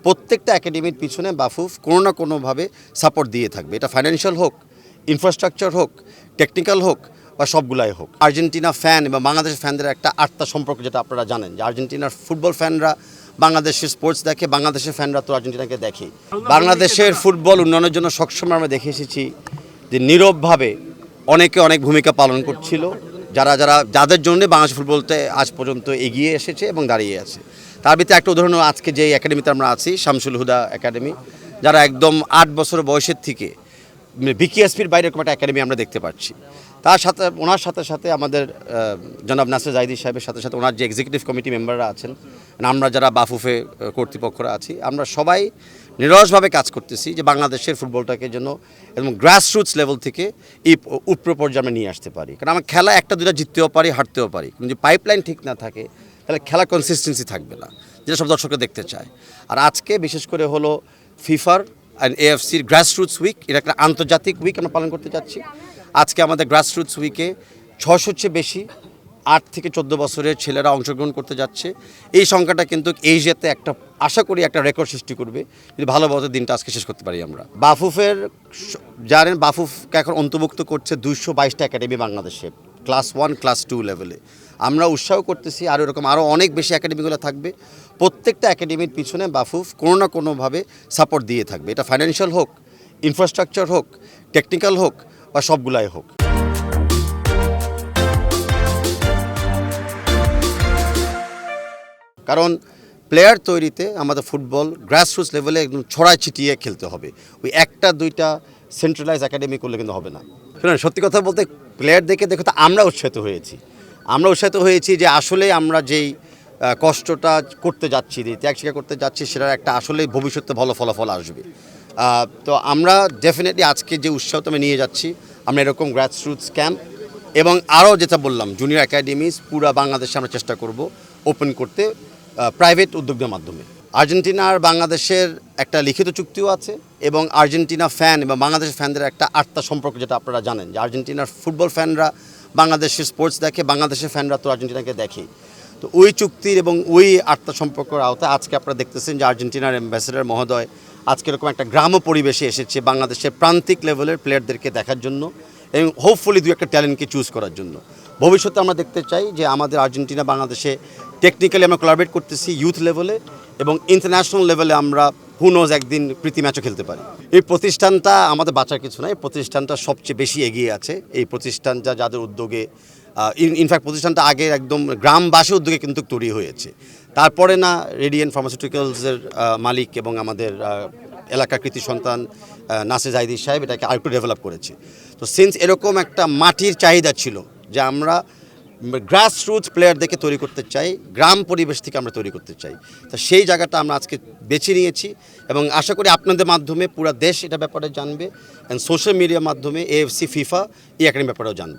প্রত্যেকটা একাডেমির পিছনে বাফুফ কোনো না কোনোভাবে সাপোর্ট দিয়ে থাকবে। এটা ফাইন্যান্সিয়াল হোক, ইনফ্রাস্ট্রাকচার হোক, টেকনিক্যাল হোক বা সবগুলাই হোক। আর্জেন্টিনা ফ্যান এবং বাংলাদেশের ফ্যানদের একটা আত্মা সম্পর্ক, যেটা আপনারা জানেন যে আর্জেন্টিনার ফুটবল ফ্যানরা বাংলাদেশের স্পোর্টস দেখে, বাংলাদেশের ফ্যানরা তো আর্জেন্টিনাকে দেখে। বাংলাদেশের ফুটবল উন্নয়নের জন্য সবসময় আমরা দেখে এসেছি যে নীরবভাবে অনেকে অনেক ভূমিকা পালন করছিল, যাদের জন্য বাংলাদেশ ফুটবলতে আজ পর্যন্ত এগিয়ে এসেছে এবং দাঁড়িয়ে আছে। তার ভিতরে একটা উদাহরণ আজকে যে একাডেমিতে আমরা আছি, শামসুল হুদা একাডেমি, যারা একদম 8 বছর বয়সের থেকে বিকেএসপির বাইরে এরকম একটা একাডেমি আমরা দেখতে পাচ্ছি। তার সাথে ওনার সাথে সাথে আমাদের জনাব নাসির জাইদি সাহেবের সাথে সাথে ওনার যে এক্সিকিউটিভ কমিটি মেম্বাররা আছেন, আমরা যারা বাফুফে কর্তৃপক্ষরা আছি, আমরা সবাই নিরসভাবে কাজ করতেছি যে বাংলাদেশের ফুটবলটাকে যেন এবং গ্রাসরুটস লেভেল থেকে এই উপর পর্যায়ে আমরা নিয়ে আসতে পারি। কারণ আমার খেলা একটা দুটা জিততেও পারি, হারতেও পারি, কিন্তু যদি পাইপলাইন ঠিক না থাকে তাহলে খেলা কনসিস্টেন্সি থাকবে না, যেটা সব দর্শকরা দেখতে চায়। আর আজকে বিশেষ করে হলো ফিফার অ্যান্ড এএফসির গ্রাসরুটস উইক, এটা একটা আন্তর্জাতিক উইক আমরা পালন করতে যাচ্ছি। আজকে আমাদের গ্রাসরুটস উইকে 600 চেয়ে বেশি 8 থেকে 14 বছরের ছেলেরা অংশগ্রহণ করতে যাচ্ছে। এই সংখ্যাটা কিন্তু এশিয়াতে একটা আশা করি একটা রেকর্ড সৃষ্টি করবে যদি ভালোভাবে দিনটা আজকে শেষ করতে পারি আমরা। বাফুফের জানেন, বাফুফকে এখন অন্তর্ভুক্ত করছে 222টা একাডেমি বাংলাদেশে, ক্লাস 1 ক্লাস 2 লেভেলে। আমরা উৎসাহ করতেছি আরও এরকম আরও অনেক বেশি একাডেমিগুলো থাকবে। প্রত্যেকটা একাডেমির পিছনে বাফুফ কোনো না কোনোভাবে সাপোর্ট দিয়ে থাকবে। এটা ফাইন্যান্সিয়াল হোক, ইনফ্রাস্ট্রাকচার হোক, টেকনিক্যাল হোক বা সবগুলাই হোক। কারণ প্লেয়ার তৈরিতে আমাদের ফুটবল গ্রাসরুটস লেভেলে একদম ছড়ায় ছিটিয়ে খেলতে হবে। ওই একটা দুইটা সেন্ট্রালাইজ একাডেমি করলে কিন্তু হবে না। শুনুন, সত্যি কথা বলতে প্লেয়ার দেখে তো আমরা উৎসাহিত হয়েছি যে আসলে আমরা যেই কষ্টটা করতে যাচ্ছি, ত্যাগ স্বীকার করতে যাচ্ছি, সেটার একটা আসলে ভবিষ্যতে ভালো ফলাফল আসবে। তো আমরা ডেফিনেটলি আজকে যে উৎসাহটা আমি নিয়ে যাচ্ছি, আমরা এরকম গ্রাসরুটস ক্যাম্প এবং আরও যেটা বললাম জুনিয়র একাডেমিজ পুরো বাংলাদেশে আমরা চেষ্টা করব ওপেন করতে প্রাইভেট উদ্যোগের মাধ্যমে। আর্জেন্টিনা আর বাংলাদেশের একটা লিখিত চুক্তিও আছে এবং আর্জেন্টিনা ফ্যান এবং বাংলাদেশের ফ্যানদের একটা আত্মা সম্পর্ক, যেটা আপনারা জানেন যে আর্জেন্টিনার ফুটবল ফ্যানরা বাংলাদেশের স্পোর্টস দেখে, বাংলাদেশের ফ্যানরা তো আর্জেন্টিনাকে দেখে। তো ওই চুক্তির এবং ওই আত্মা সম্পর্কের আওতায় আজকে আপনারা দেখতেছেন যে আর্জেন্টিনার অ্যাম্বাসেডর মহোদয় আজকে এরকম একটা গ্রাম্য পরিবেশে এসেছে বাংলাদেশের প্রান্তিক লেভেলের প্লেয়ারদেরকে দেখার জন্য এবং হোপফুলি দু একটা ট্যালেন্টকে চুজ করার জন্য। ভবিষ্যতে আমরা দেখতে চাই যে আমাদের আর্জেন্টিনা বাংলাদেশে টেকনিক্যালি আমরা কোলাবরেট করতেছি ইউথ লেভেলে এবং ইন্টারন্যাশনাল লেভেলে আমরা হুনোজ একদিন প্রীতি ম্যাচও খেলতে পারি। এই প্রতিষ্ঠানটা আমাদের বাঁচার কিছু না, এই প্রতিষ্ঠানটা সবচেয়ে বেশি এগিয়ে আছে। এই প্রতিষ্ঠানটা যাদের উদ্যোগে ইনফ্যাক্ট প্রতিষ্ঠানটা আগে একদম গ্রামবাসী উদ্যোগে কিন্তু তৈরি হয়েছে। তারপরে না রেডিয়েন্ট ফার্মাসিউটিক্যালসের মালিক এবং আমাদের এলাকার কৃতি সন্তান নাসির জাইদি সাহেব এটাকে আরেকটু ডেভেলপ করেছে। তো সিন্স এরকম একটা মাটির চাহিদা ছিল যে আমরা গ্রাসরুটস প্লেয়ারদেরকে তৈরি করতে চাই, গ্রাম পরিবেশ থেকে আমরা তৈরি করতে চাই, তো সেই জায়গাটা আমরা আজকে বেছে নিয়েছি এবং আশা করি আপনাদের মাধ্যমে পুরো দেশ এটা ব্যাপারে জানবে এবং সোশ্যাল মিডিয়ার মাধ্যমে এএফসি ফিফা এই একাডেমির ব্যাপারেও জানবে।